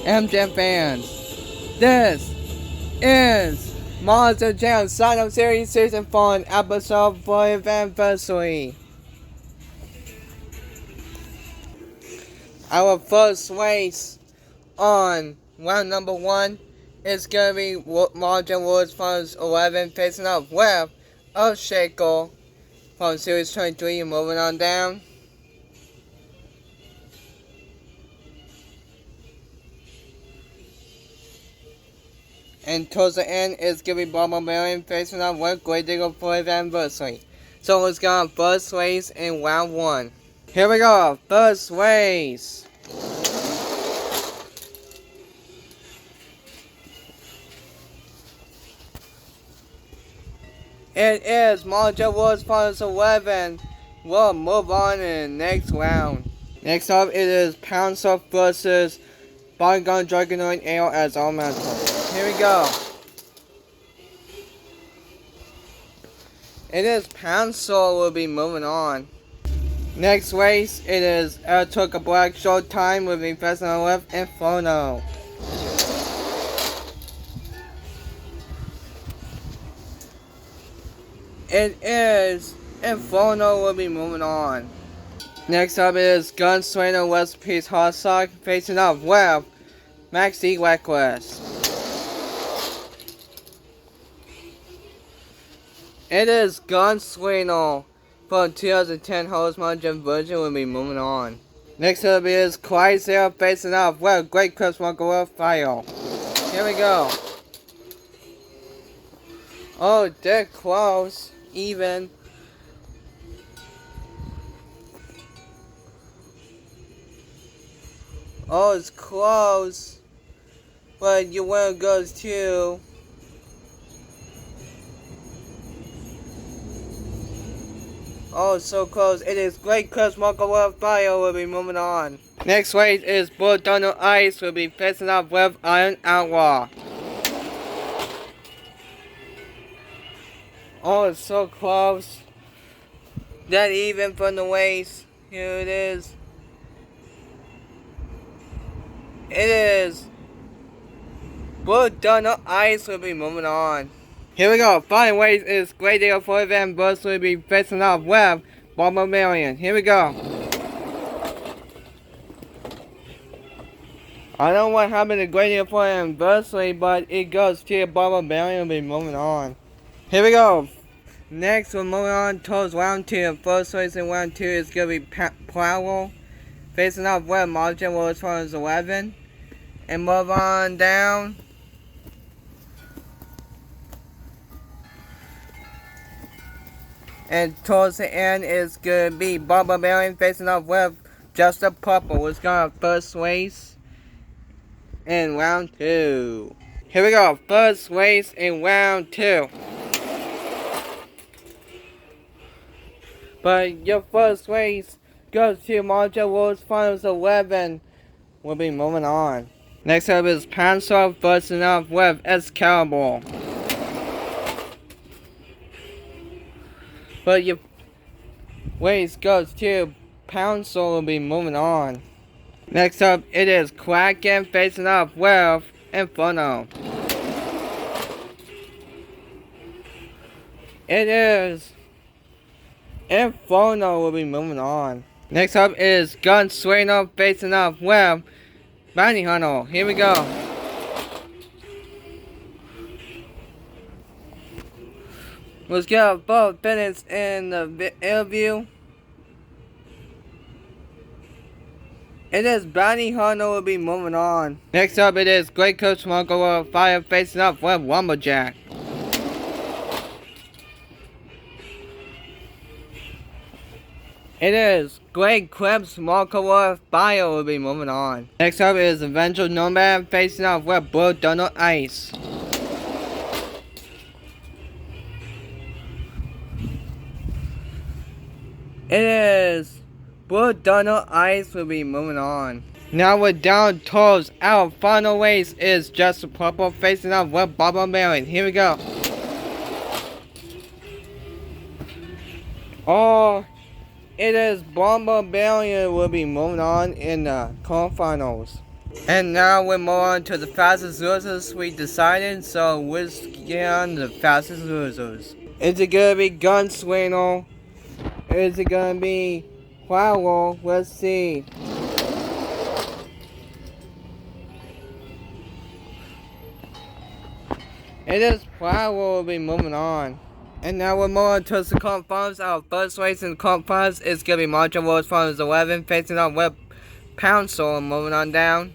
MJ fans, this is Monster Jam Sign Up Series Season 4 Episode 4th Anniversary. Our first race on round number 1 is going to be Margin Woods from 11 facing up with Earthshaker from Series 23. Moving on down. And towards the end is going to be Barbarian facing up with Great Digger 4th Anniversary. So let's go on first race in round 1. Here we go, first race. It is Mojo Woods Finals 11. We'll move on in the next round. Next up, it is Pound Surf versus Bygone Dragonoid Ale as Elemental. Here we go. It is Pound Soul will be moving on. Next race, it is Took a Black Showtime with Infesting with Inferno. It is Inferno will be moving on. Next up is Gunslinger West Piece Hot Sock facing up with Maxi Reckless. It is Gunslinger from 2010 Host Margin version will be moving on. Next up is Chrysler facing up with Great Chris Walker Fire. Here we go. Oh, they're close. Even. Oh, it's close. But your winner goes to oh, it's so close. It is Great Chris Walker Fire will be moving on. Next race is Bull Thunder Ice will be facing up with Iron Outlaw. Oh, it's so close. Not even from the race. Here it is. It is Bull Thunder Ice will be moving on. Here we go. Final race is Great Deal 4th Anniversary will be facing off with Barbarian. Here we go. I don't know what happened to Great Deal 4th Anniversary, but it goes to Barbarian will be moving on. Here we go. Next, we're moving on towards round 2. First race in round 2 is going to be Powell facing off with Margin Woods Finals 11. And move on down. And towards the end is going to be Barbarian facing off with Just a Purple. It's going to first race in round 2. Here we go. First race in round 2. But your first race goes to Mojo Woods Finals 11. We'll be moving on. Next up is Panzer versus up with Excalibur. But your race goes to Panzer will be moving on. Next up, it is Kraken facing up with Inferno. It is Inferno will be moving on. Next up is Gunslinger facing up with Bounty Hunter. Here we go. Let's get both minutes in the interview. It is Bounty Hunter will be moving on. Next up, it is Great Coach Smuggler Fire facing up with Lumberjack. It is Great Clips Smuggler Fire will be moving on. Next up is Avenger Nomad facing up with Bull Thunder Ice. It is Bull Thunder Ice will be moving on. Now we're down towards our final race is Just a Purple facing up with Barbarian. Here we go. Oh, it is Barbarian will be moving on in the quarterfinals. And now we're more on to the fastest losers we decided, so let's get on the fastest losers. Is it gonna be Gunslinger? Is it gonna be Flower? Let's see. It is Flower will be moving on. And now we're more on to the comp farms. Our first race in comp farms is gonna be Marshall Rose Farms 11 facing on Web Pouncil, moving on down.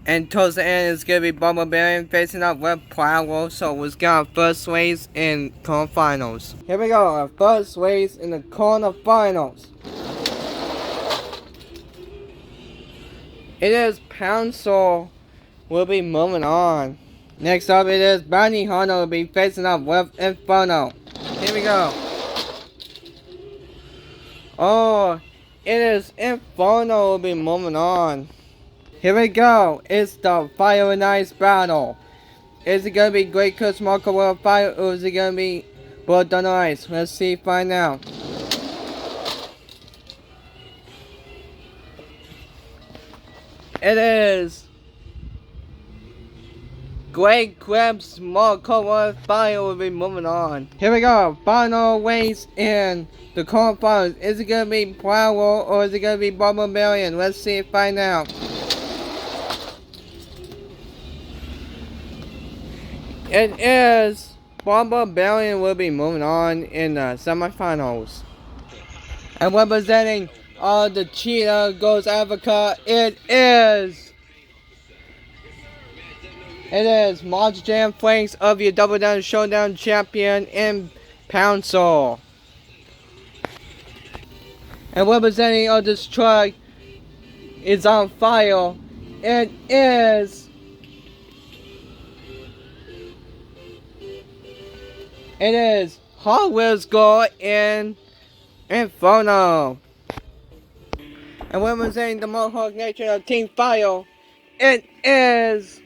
And towards the end, it's going to be Barbarian facing up with Plow. So let's get our first race in quarterfinals. Here we go, our first race in the quarterfinals. It is Pouncil will be moving on. Next up, it is Bounty Hunter will be facing up with Inferno. Here we go. Oh, it is Inferno will be moving on. Here we go, it's the Fire and Ice battle. Is it gonna be Great Coast Marco World Fire or is it gonna be Blood on Ice? Let's see, find out. It is Great Crabs Marco World Fire will be moving on. Here we go, final race in the quarterfinals. Is it gonna be Plower or is it gonna be Barbarian? Let's see, find out. It is Barbarian will be moving on in the semifinals. And representing the Cheetah Ghost Africa, it is Monster Jam Flanks of your Double Down Showdown champion in Pouncil. And representing this truck is on fire. It is Hot Wheels Gore in Inferno. And representing the Mohawk Nation of Team Fire, it is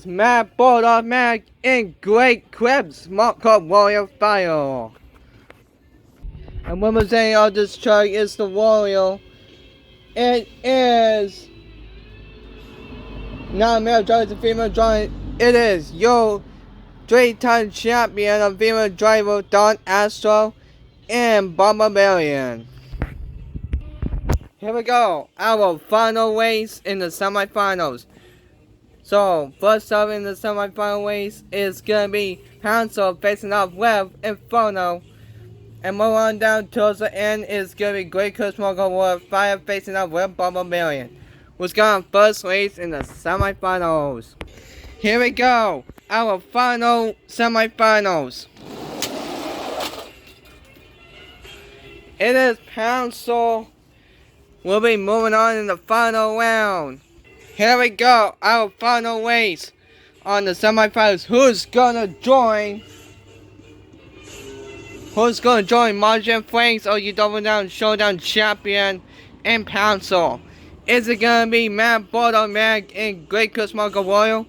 Matt Bulldog Mac in Great Cribs Marco Warrior Fire. And representing this truck is the Warrior. It is not a male driver, it's a female driver. It is your 3-time champion of female driver Don Astro and Barbarian. Here we go, our final race in the semifinals. So first up in the semifinal race is gonna be Hansel facing off with Inferno. And more on down towards the end is gonna be Great Coast Marco World Fire facing off with Barbarian. Who's got first race in the semifinals. Here we go, our final semifinals. It is Pouncil will be moving on in the final round. Here we go, our final race on the semifinals. Who's gonna join Margin Flanks or you Double Down Showdown champion in Pouncil? Is it gonna be Matt Bulldog Mag and Great Coast Marco Royal?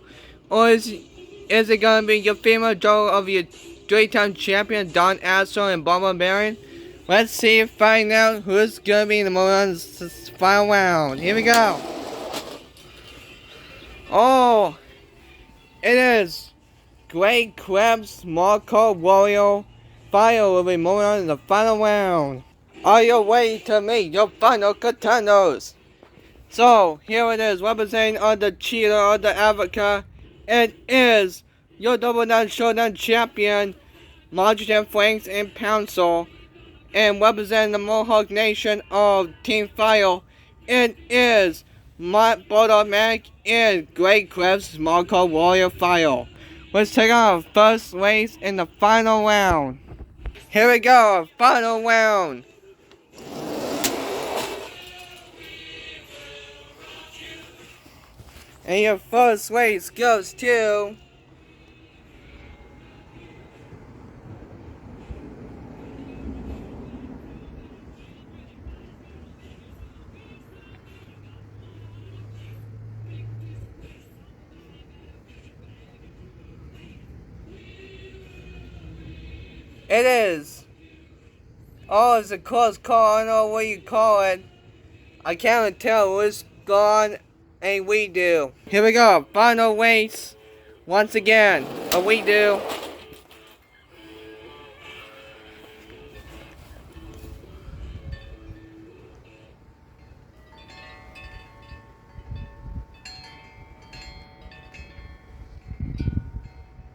Or is it gonna be your female driver of your 3-time champion Don Astro and Barbarian? Let's see and find out who's gonna be in the final round. Here we go. Oh, it is Great Crabs Marco Royal Fire will be moving on in the final round. Are you ready to meet your final contenders? So, here it is, representing the Cheetah of the Africa. It is your Double Down Showdown champion, Margin Flanks and Pouncil. And representing the Mohawk Nation of Team Fire, it is Matt Bulldog Mac and Great Crabs Marco Warrior Fire. Let's take our first race in the final round. Here we go, final round. And your first race goes to it is Oh, it's a close call. I don't know what you call it. I can't tell who's gone and we do. Here we go. Final race. Once again. A we do.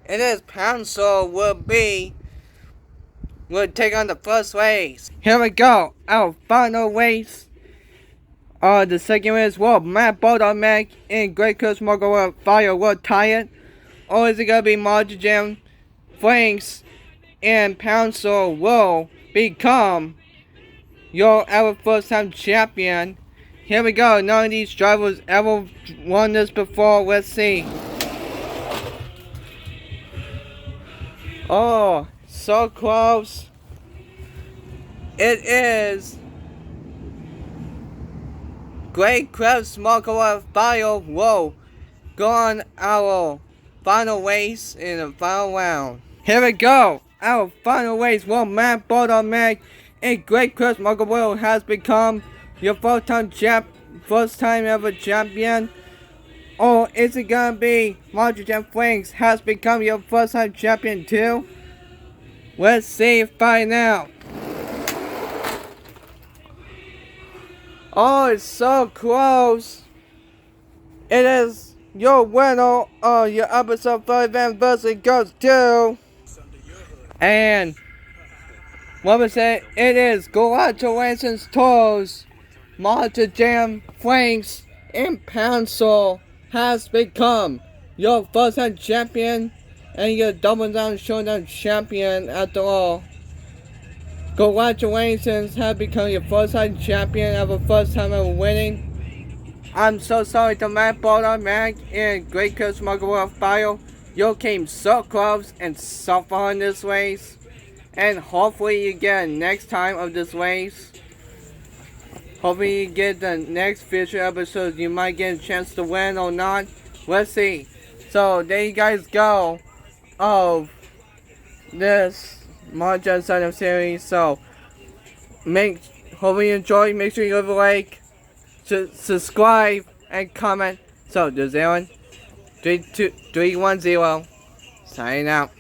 It is Pouncil will take on the first race. Here we go. Our final race. The second race will Matt Bulldog Mac and Great Coach Margo Fire will tie it. Or is it gonna be Marjoram Franks and Pouncil will become your ever first time champion? Here we go. None of these drivers ever won this before. Let's see. Oh, so close. It is Great Crab Smoker Bio will go on our final race in the final round. Here we go. Our final race will Matt Bulldog Mac and Great Crab Smoker has become your first time ever champion. Or is it gonna be Marjoram Franks has become your first time champion too? Let's see, find out. Oh, it's so close. It is your winner of your episode 5 anniversary goes to. And what was it? It is Congratulations Toes, Marjoram Franks and Pouncil has become your first time champion and your Double Down Showdown champion after all. Congratulations have become your first time champion ever, first time ever winning. I'm so sorry to Matt Bulldog Mac and Great Coach Margo Bio. You came so close and so far in this race. And hopefully you get next time of this race. Hopefully you get the next future episodes. You might get a chance to win or not. Let's see. So there you guys go of this Marjoram Side series. So hopefully you enjoy. Make sure you leave a like, subscribe, and comment. So there's Aaron 310 signing out.